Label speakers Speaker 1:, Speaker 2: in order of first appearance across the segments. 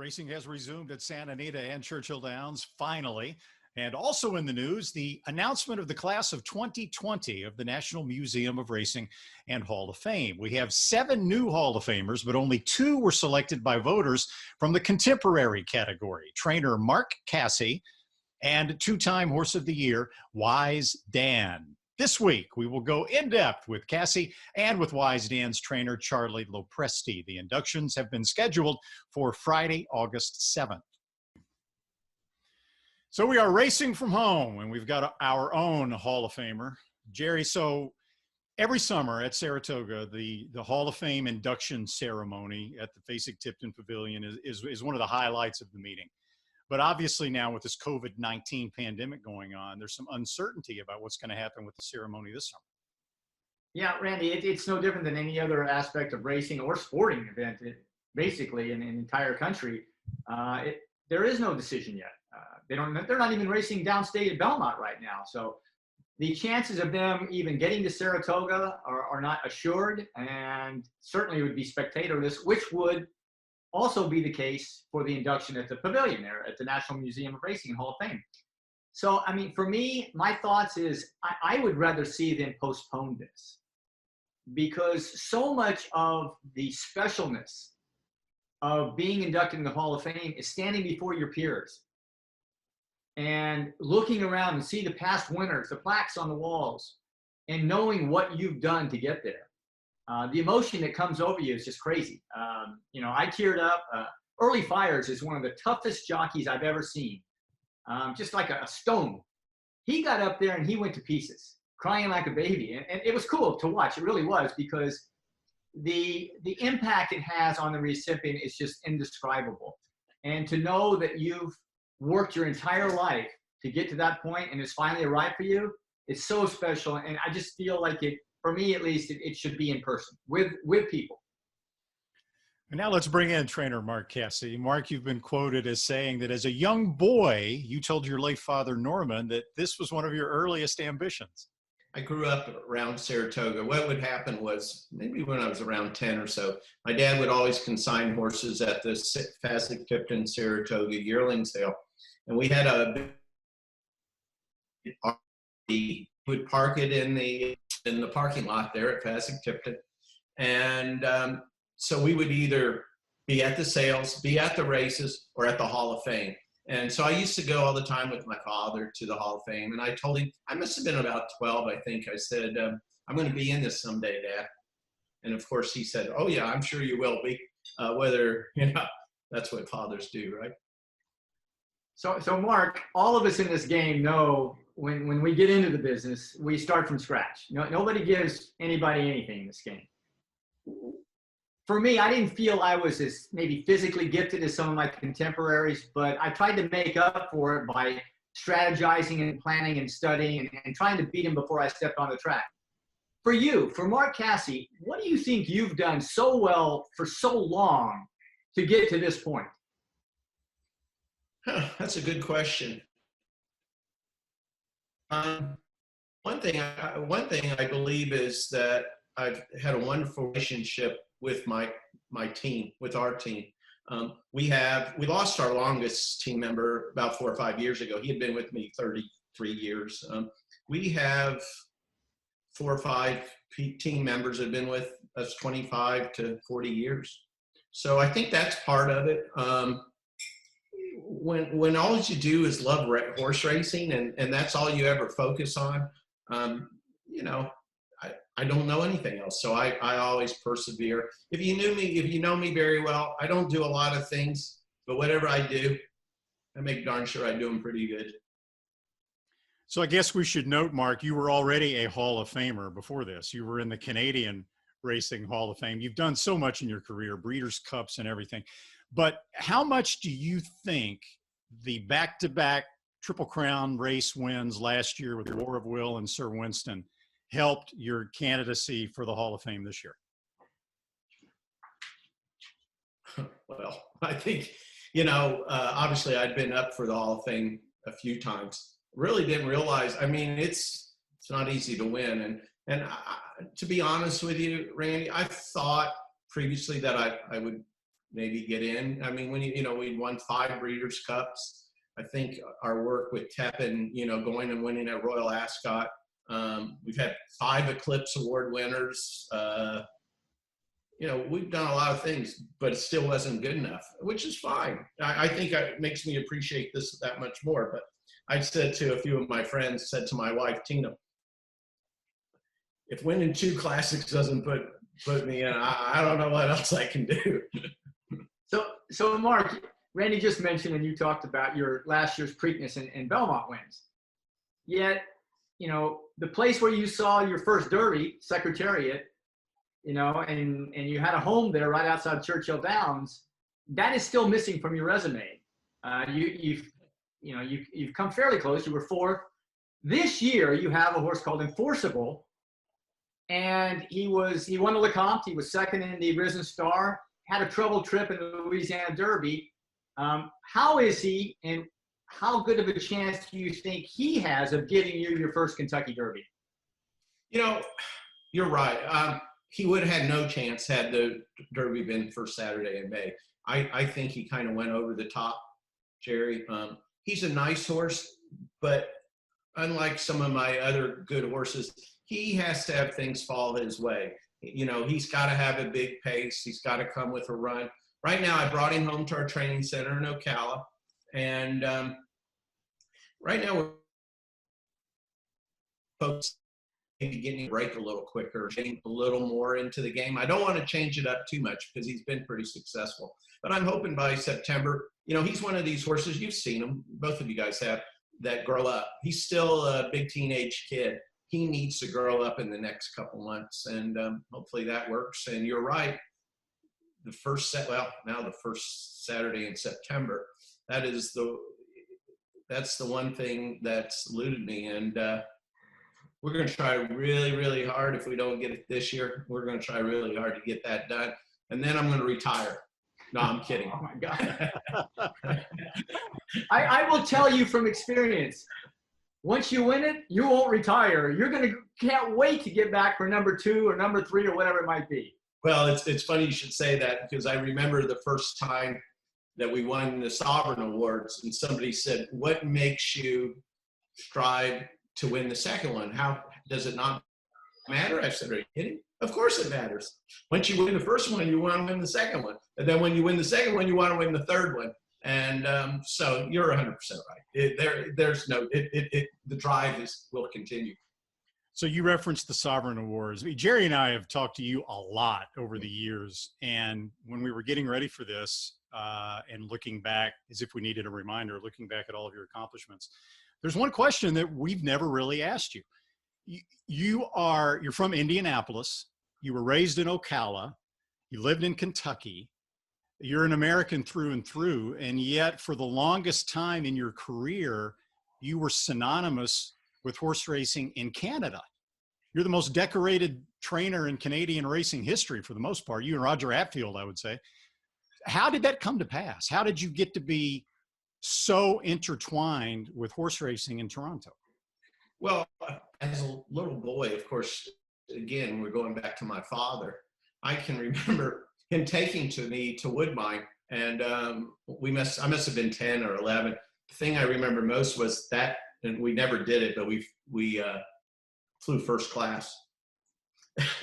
Speaker 1: Racing has resumed at Santa Anita and Churchill Downs, finally. And also in the news, the announcement of the class of 2020 of the National Museum of Racing and Hall of Fame. We have 7 new Hall of Famers, but only 2 were selected by voters from the contemporary category. Trainer Mark Casse and 2-time Horse of the Year, Wise Dan. This week, we will go in depth with Casse and with Wise Dan's trainer, Charlie Lopresti. The inductions have been scheduled for Friday, August 7th. So we are racing from home, and we've got our own Hall of Famer. Jerry, so every summer at Saratoga, the Hall of Fame induction ceremony at the Fasig-Tipton Pavilion is one of the highlights of the meeting. But obviously now with this COVID-19 pandemic going on, there's some uncertainty about what's going to happen with the ceremony this summer.
Speaker 2: Yeah, Randy, it's no different than any other aspect of racing or sporting event, basically in the entire country. There is no decision yet. They're not even racing downstate at Belmont right now. So the chances of them even getting to Saratoga are not assured, and certainly would be spectatorless, which would also be the case for the induction at the pavilion there at the National Museum of Racing and Hall of Fame. So, I mean, for me, my thoughts is I would rather see them postpone this, because so much of the specialness of being inducted in the Hall of Fame is standing before your peers and looking around and see the past winners, the plaques on the walls, and knowing what you've done to get there. The emotion that comes over you is just crazy. You know, I teared up. Early Fires is one of the toughest jockeys I've ever seen. Just like a stone. He got up there and he went to pieces, crying like a baby. And it was cool to watch. It really was, because the impact it has on the recipient is just indescribable. And to know that you've worked your entire life to get to that point and it's finally arrived for you, it's so special. And I just feel like it, for me at least, it should be in person with people.
Speaker 1: And now let's bring in trainer Mark Casse. Mark, you've been quoted as saying that as a young boy, you told your late father, Norman, that this was one of your earliest ambitions.
Speaker 3: I grew up around Saratoga. What would happen was, maybe when I was around 10 or so, my dad would always consign horses at the Fasig-Tipton Saratoga yearling sale. And we had we would park it in the parking lot there at Fasig-Tipton. And so we would either be at the sales, be at the races, or at the Hall of Fame. And so I used to go all the time with my father to the Hall of Fame. And I told him, I must have been about 12, I think. I said, I'm going to be in this someday, Dad. And of course he said, oh yeah, I'm sure you will be. Whether, you know, that's what fathers do, right?
Speaker 2: So Mark, all of us in this game know when we get into the business, we start from scratch. Nobody gives anybody anything in this game. For me, I didn't feel I was as maybe physically gifted as some of my contemporaries, but I tried to make up for it by strategizing and planning and studying and trying to beat him before I stepped on the track. For you, for Mark Casse, what do you think you've done so well for so long to get to this point?
Speaker 3: That's a good question. One thing I believe is that I've had a wonderful relationship with my team, with our team. We lost our longest team member about 4 or 5 years ago. He had been with me 33 years. We have 4 or 5 team members that have been with us 25 to 40 years. So I think that's part of it. When all you do is love horse racing and that's all you ever focus on, you know, I don't know anything else. So I always persevere. If you know me very well, I don't do a lot of things, but whatever I do, I make darn sure I do them pretty good.
Speaker 1: So I guess we should note, Mark, you were already a Hall of Famer before this. You were in the Canadian Racing Hall of Fame. You've done so much in your career, Breeders' Cups and everything. But how much do you think the back-to-back Triple Crown race wins last year with War of Will and Sir Winston helped your candidacy for the Hall of Fame this year?
Speaker 3: Well, I think, you know, obviously I'd been up for the Hall of Fame a few times. Really didn't realize, I mean, it's not easy to win. And to be honest with you, Randy, I thought previously that I would maybe get in. I mean, when we won 5 Breeders' Cups. I think our work with Tepin, going and winning at Royal Ascot. We've had 5 Eclipse Award winners. We've done a lot of things, but it still wasn't good enough, which is fine. I think it makes me appreciate this that much more. But I said to a few of my friends, said to my wife, Tina, if winning 2 classics doesn't put me in, I don't know what else I can do.
Speaker 2: So Mark, Randy just mentioned, and you talked about your last year's Preakness and Belmont wins. Yet, the place where you saw your first Derby, Secretariat, and you had a home there right outside Churchill Downs, that is still missing from your resume. You've come fairly close. You were 4th. This year, you have a horse called Enforceable, and he won the Lecomte. He was 2nd in the Risen Star. Had a troubled trip in the Louisiana Derby. How is he, and how good of a chance do you think he has of giving you your first Kentucky Derby?
Speaker 3: You're right. He would have had no chance had the Derby been first Saturday in May. I think he kind of went over the top, Jerry. He's a nice horse, but unlike some of my other good horses, he has to have things fall his way. He's got to have a big pace. He's got to come with a run. Right now, I brought him home to our training center in Ocala, and right now we're folks getting a break a little quicker, getting a little more into the game. I don't want to change it up too much because he's been pretty successful, but I'm hoping by September, he's one of these horses, you've seen him, both of you guys have, that grow up. He's still a big teenage kid. He needs to grow up in the next couple months, and hopefully that works. And you're right. The first Saturday in September, that's the one thing that's eluded me. And we're going to try really, really hard. If we don't get it this year, we're going to try really hard to get that done. And then I'm going to retire. No, I'm kidding.
Speaker 2: Oh my God. I will tell you from experience, once you win it, you won't retire. Can't wait to get back for number 2 or number 3 or whatever it might be.
Speaker 3: Well, it's funny you should say that, because I remember the first time that we won the Sovereign Awards, and somebody said, what makes you strive to win the second one? How does it not matter? I said, are you kidding? Of course it matters. Once you win the first one, you want to win the second one. And then when you win the second one, you want to win the third one. And so you're 100% right. The drive will continue.
Speaker 1: So you referenced the Sovereign Awards. Jerry and I have talked to you a lot over the years. And when we were getting ready for this and looking back, as if we needed a reminder, looking back at all of your accomplishments, there's one question that we've never really asked you. You're from Indianapolis. You were raised in Ocala. You lived in Kentucky. You're an American through and through. And yet for the longest time in your career, you were synonymous with horse racing in Canada. You're the most decorated trainer in Canadian racing history for the most part. You and Roger Atfield, I would say. How did that come to pass? How did you get to be so intertwined with horse racing in Toronto?
Speaker 3: Well, as a little boy, of course, again, we're going back to my father. I can remember him taking me to Woodbine, and I must have been 10 or 11. The thing I remember most was that, and we never did it, but we flew first class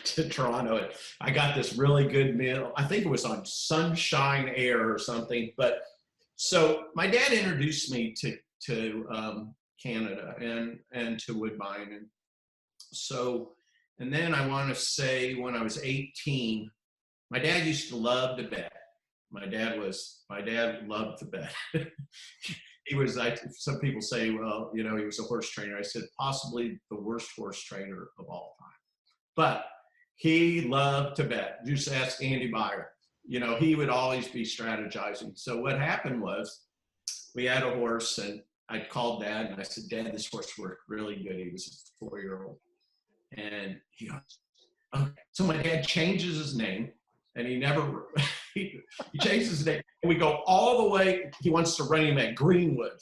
Speaker 3: to Toronto. And I got this really good meal. I think it was on Sunshine Air or something. But so my dad introduced me to Canada and to Woodbine. And so, and then I want to say when I was 18, my dad used to love to bet. My dad loved to bet. He was, some people say, well, he was a horse trainer. I said, possibly the worst horse trainer of all time. But he loved to bet. Just ask Andy Beyer. He would always be strategizing. So what happened was we had a horse, and I called Dad, and I said, Dad, this horse worked really good. He was a 4-year-old. And he goes, okay. So my dad changes his name, and he changes his name. And we go all the way. He wants to run him at Greenwood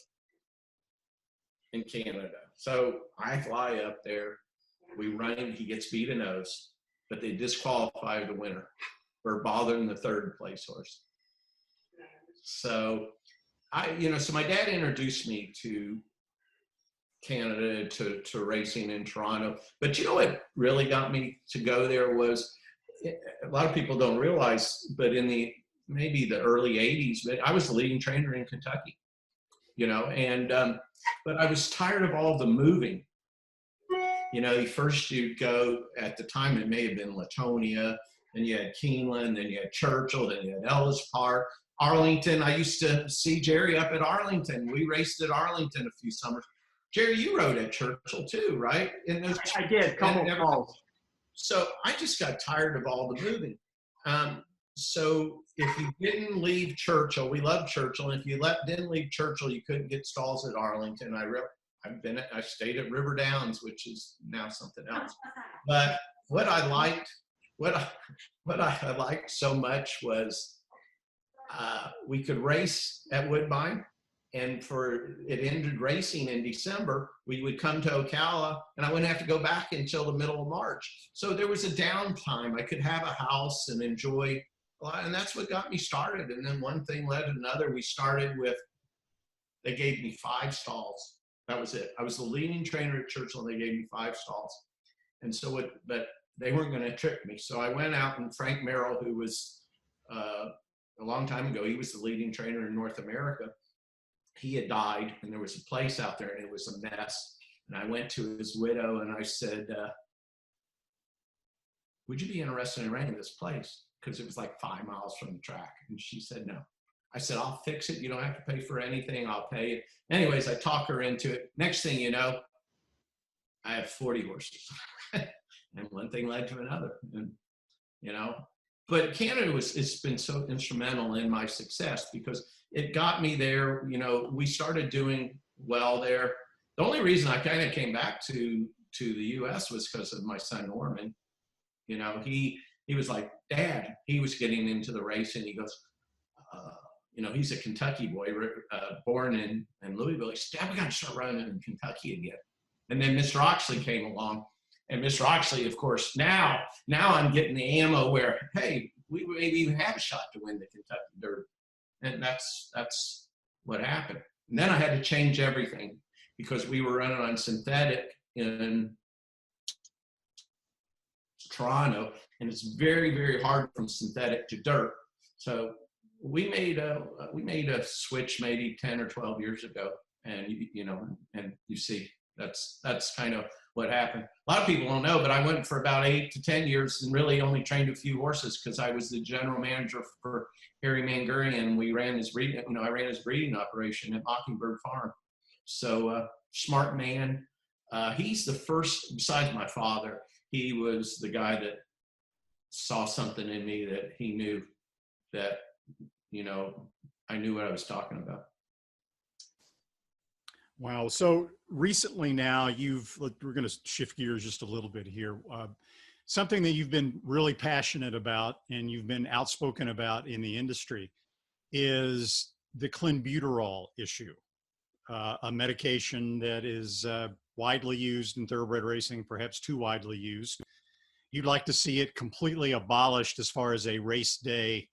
Speaker 3: in Canada. So I fly up there. We run him. He gets beat a nose, but they disqualify the winner for bothering the third place horse. So so my dad introduced me to Canada, to racing in Toronto. But you know what really got me to go there was, a lot of people don't realize, but in maybe the early 80s, but I was the leading trainer in Kentucky, but I was tired of all the moving. First you'd go, at the time it may have been Latonia, then you had Keeneland, then you had Churchill, then you had Ellis Park, Arlington. I used to see Jerry up at Arlington. We raced at Arlington a few summers. Jerry, you rode at Churchill too, right?
Speaker 2: I did, couple falls.
Speaker 3: So I just got tired of all the moving. So if you didn't leave Churchill, we loved Churchill. And if you didn't leave Churchill, you couldn't get stalls at Arlington. I stayed at River Downs, which is now something else. But what I liked so much was we could race at Woodbine, and it ended racing in December. We would come to Ocala, and I wouldn't have to go back until the middle of March. So there was a downtime. I could have a house and enjoy a lot, and that's what got me started. And then one thing led to another. We started with, they gave me 5 stalls. That was it. I was the leading trainer at Churchill, and they gave me 5 stalls. And so but they weren't going to trick me. So I went out, and Frank Merrill, who was a long time ago, he was the leading trainer in North America. He had died, and there was a place out there, and it was a mess. And I went to his widow, and I said, would you be interested in renting this place? Because it was like 5 miles from the track. And she said, no. I said, I'll fix it. You don't have to pay for anything. I'll pay it. Anyways, I talked her into it. Next thing you know, I have 40 horses. And one thing led to another. And, but Canada it's been so instrumental in my success because it got me there. We started doing well there. The only reason I kind of came back to the U.S. was because of my son Norman. He was like, Dad, he was getting into the race, and he goes, he's a Kentucky boy, born in Louisville. He said, Dad, we got to start running in Kentucky again. And then Mr. Oxley came along. And Mr. Oxley, of course, now I'm getting the ammo where, hey, we maybe even have a shot to win the Kentucky Derby. And that's what happened. And then I had to change everything because we were running on synthetic in Toronto, and it's very, very hard from synthetic to dirt. So we made a switch maybe 10 or 12 years ago, and and you see that's kind of what happened. A lot of people don't know, but I went for about 8 to 10 years and really only trained a few horses because I was the general manager for Harry Mangurian. We ran his breeding, I ran his breeding operation at Mockingbird Farm. So smart man. He's the first, besides my father, he was the guy that saw something in me that he knew that, I knew what I was talking about.
Speaker 1: Wow. So recently now we're going to shift gears just a little bit here. Something that you've been really passionate about and you've been outspoken about in the industry is the Clenbuterol issue, a medication that is widely used in thoroughbred racing, perhaps too widely used. You'd like to see it completely abolished as far as a race day,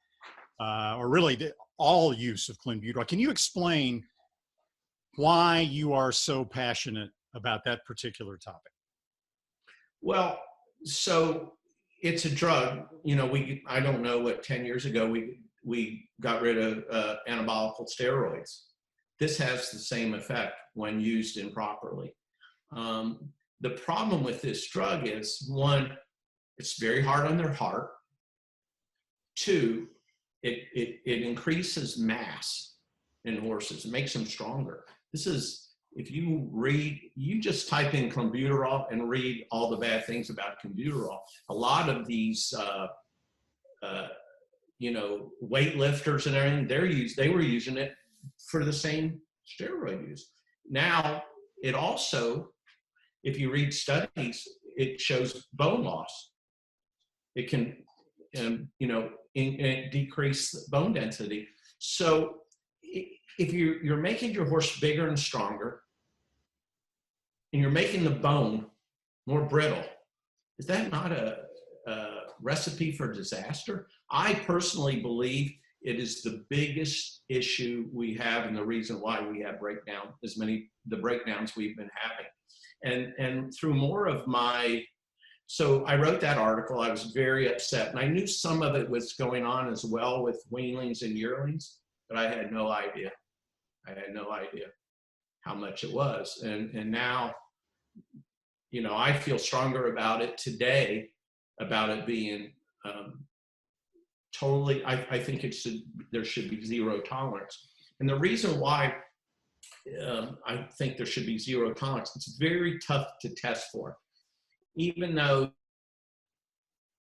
Speaker 1: or really all use of Clenbuterol. Can you explain why you are so passionate about that particular topic?
Speaker 3: Well, so it's a drug. I don't know what, 10 years ago, we got rid of anabolic steroids. This has the same effect when used improperly. The problem with this drug is, 1, it's very hard on their heart. 2, it increases mass in horses. It makes them stronger. This is, if you just type in Clenbuterol and read all the bad things about Clenbuterol. A lot of these, weightlifters and everything, they were using it for the same steroid use. Now, it also, if you read studies, it shows bone loss. It can, decrease bone density. So if you're making your horse bigger and stronger, and you're making the bone more brittle, is that not a recipe for disaster? I personally believe it is the biggest issue we have, and the reason why we have the breakdowns we've been having. And through more of so I wrote that article. I was very upset, and I knew some of it was going on as well with weanlings and yearlings, but I had no idea. I had no idea how much it was. And now, you know, I feel stronger about it today, about it being totally, I think there should be zero tolerance. And the reason why I think there should be zero tolerance, it's very tough to test for. Even though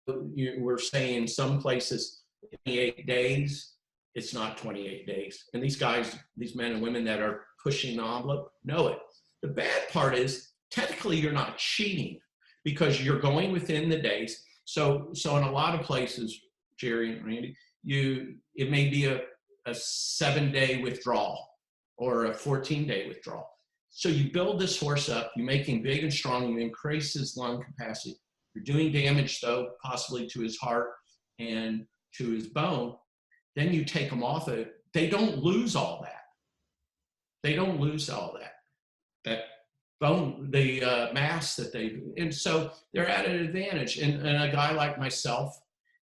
Speaker 3: we're saying some places 28 days, it's not 28 days. And these guys, these men and women that are pushing the envelope know it. The bad part is, technically you're not cheating because you're going within the days. So in a lot of places, Jerry and Randy, it may be a 7-day withdrawal or a 14-day withdrawal. So you build this horse up, you make him big and strong, you increase his lung capacity. You're doing damage, though, possibly to his heart and to his bone. Then you take them off it. They don't lose all that. They don't lose all that. That bone, the mass that and so they're at an advantage. And a guy like myself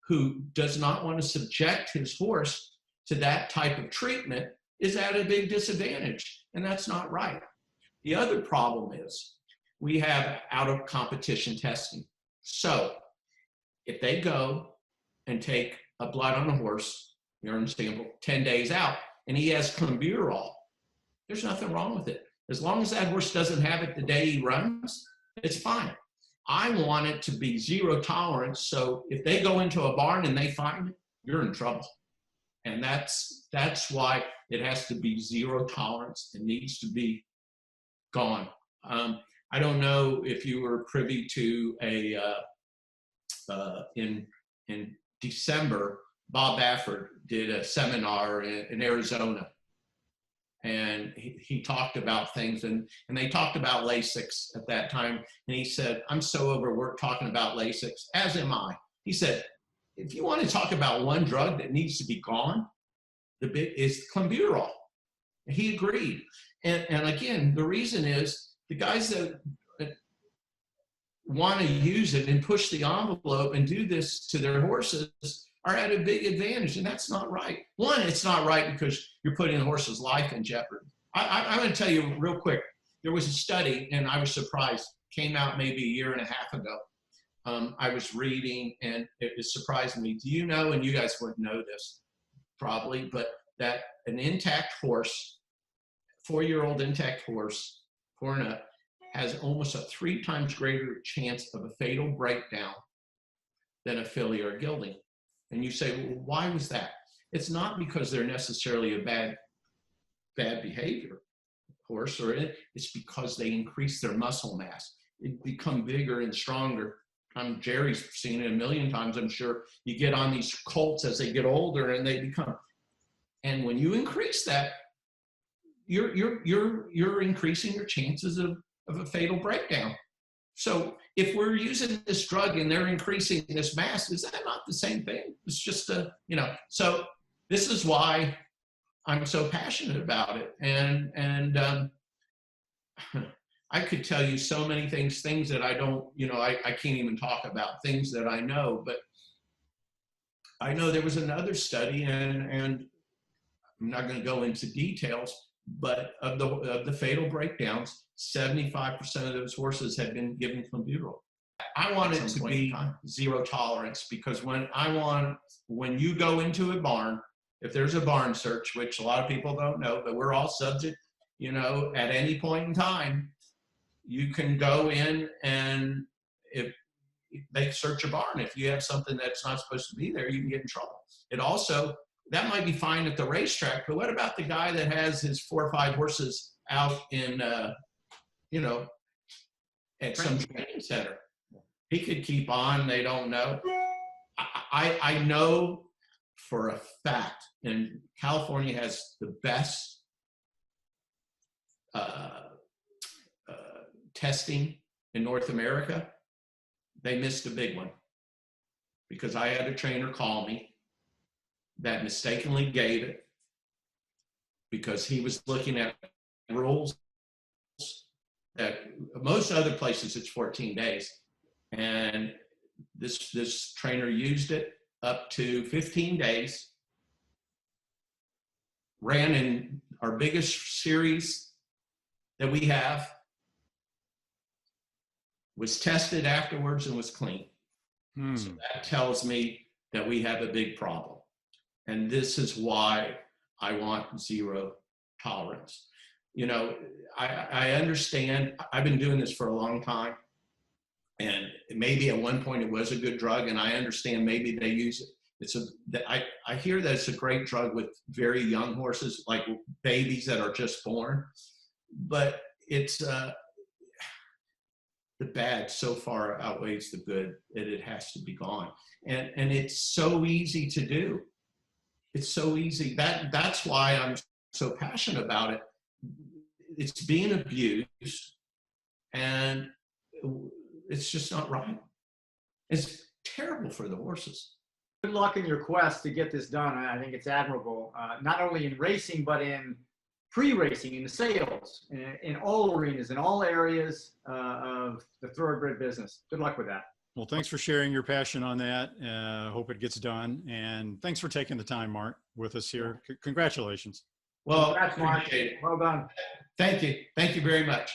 Speaker 3: who does not want to subject his horse to that type of treatment is at a big disadvantage. And that's not right. The other problem is we have out of competition testing. So if they go and take a blood on a horse, urine sample, 10 days out, and he has Clenbuterol, there's nothing wrong with it. As long as that horse doesn't have it the day he runs, it's fine. I want it to be zero tolerance. So if they go into a barn and they find it, you're in trouble. And that's why it has to be zero tolerance. It needs to be gone. I don't know if you were privy to in December, Bob Baffert did a seminar in Arizona. And he talked about things, and they talked about Lasix at that time. And he said, I'm so overworked talking about Lasix, as am I. He said, if you want to talk about one drug that needs to be gone, the big is Clenbuterol. And he agreed. And again, the reason is the guys that want to use it and push the envelope and do this to their horses are at a big advantage, and that's not right. One, it's not right because you're putting the horse's life in jeopardy. I'm going to tell you real quick, there was a study, and I was surprised, came out maybe a year and a half ago. I was reading, and it surprised me. Do you know, and you guys wouldn't know this probably, but that an intact horse, 4-year-old intact horse, 4 and up, has almost a 3 times greater chance of a fatal breakdown than a filly or a gelding. And you say, well, why was that? It's not because they're necessarily a bad behavior horse, or it's because they increase their muscle mass. It become bigger and stronger. Jerry's seen it a million times, I'm sure. You get on these colts as they get older, and they become. And when you increase that, you're increasing your chances of a fatal breakdown. So if we're using this drug and they're increasing this mass, is that not the same thing? It's just so this is why I'm so passionate about it. And I could tell you so many things that I don't, I can't even talk about things that I know, but I know there was another study, and I'm not going to go into details, but of the fatal breakdowns, 75% of those horses had been given Clenbuterol. I want it to be zero tolerance, because when you go into a barn, if there's a barn search, which a lot of people don't know, but we're all subject, at any point in time, you can go in, and if they search a barn, if you have something that's not supposed to be there, you can get in trouble. It also, that might be fine at the racetrack, but what about the guy that has his 4 or 5 horses out in, at some training center? He could keep on, they don't know. I know for a fact, and California has the best testing in North America. They missed a big one, because I had a trainer call me that mistakenly gave it because he was looking at rules that most other places it's 14 days. And this trainer used it up to 15 days, ran in our biggest series that we have, was tested afterwards and was clean. So that tells me that we have a big problem. And this is why I want zero tolerance. You know, I understand, I've been doing this for a long time, and maybe at one point it was a good drug, and I understand maybe they use it. I hear that it's a great drug with very young horses, like babies that are just born, but it's, the bad so far outweighs the good that it has to be gone. And it's so easy to do. It's so easy. That's why I'm so passionate about it. It's being abused, and it's just not right. It's terrible for the horses.
Speaker 2: Good luck in your quest to get this done. I think it's admirable, not only in racing, but in pre-racing, in the sales, in all arenas, in all areas of the thoroughbred business. Good luck with that.
Speaker 1: Well, thanks for sharing your passion on that. Hope it gets done. And thanks for taking the time, Mark, with us here. Congratulations.
Speaker 3: Well,
Speaker 2: Congrats, Mark.
Speaker 3: appreciate it.
Speaker 2: Well done.
Speaker 3: Thank you. Thank you very much.